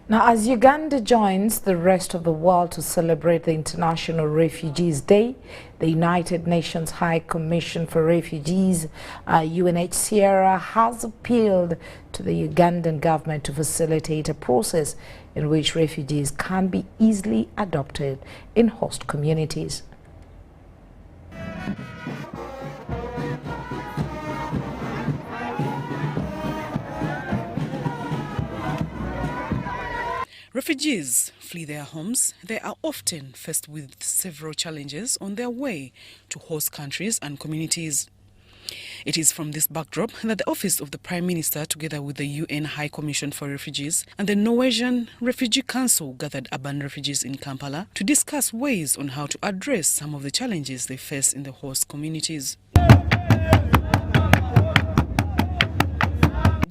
Now, as Uganda joins the rest of the world to celebrate the International Refugees Day, the United Nations High Commission for Refugees, UNHCR, has appealed to the Ugandan government to facilitate a process in which refugees can be easily adopted in host communities. Refugees flee their homes. They are often faced with several challenges on their way to host countries and communities. It is from this backdrop that the Office of the Prime Minister, together with the UN High Commission for Refugees and the Norwegian Refugee Council, gathered urban refugees in Kampala to discuss ways on how to address some of the challenges they face in the host communities.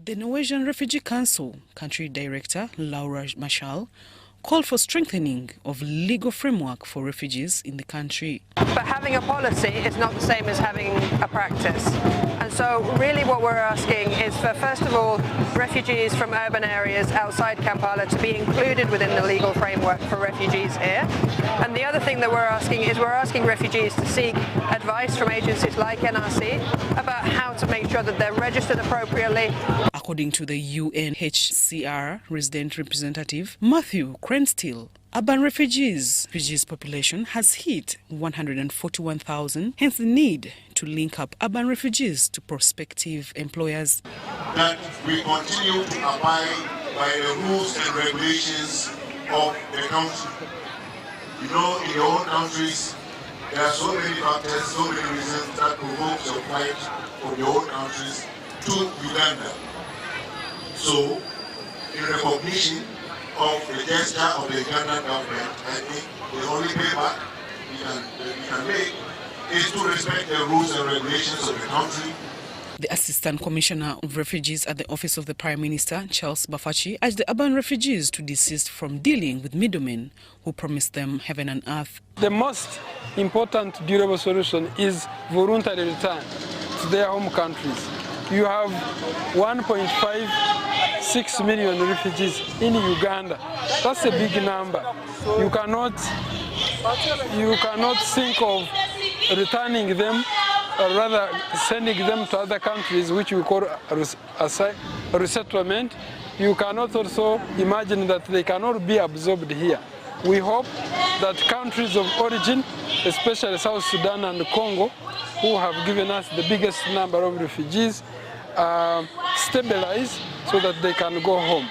The Norwegian Refugee Council Country Director Laura Marshall called for strengthening of legal framework for refugees in the country. But having a policy is not the same as having a practice. And so really what we're asking is for, first of all, refugees from urban areas outside Kampala to be included within the legal framework for refugees here. And the other thing that we're asking refugees to seek advice from agencies like NRC about how to make sure that they're registered appropriately. According to the UNHCR resident representative Matthew Crenstill, urban refugees population has hit 141,000, hence the need to link up urban refugees to prospective employers. That we continue to abide by the rules and regulations of the country. You know, in your own countries, there are so many factors, so many reasons that provoke your flight from your own countries to Uganda. So, in recognition of the gesture of the Ugandan government, I think the only payback we can make is to respect the rules and regulations of the country. The Assistant Commissioner of Refugees at the Office of the Prime Minister, Charles Bafachi, urged the urban refugees to desist from dealing with middlemen who promise them heaven and earth. The most important durable solution is voluntary return to their home countries. You have 1.56 million refugees in Uganda. That's a big number. You cannot think of returning them, or rather sending them to other countries, which we call a resettlement. You cannot also imagine that they cannot be absorbed here. We hope that countries of origin, especially South Sudan and Congo, who have given us the biggest number of refugees, stabilize so that they can go home.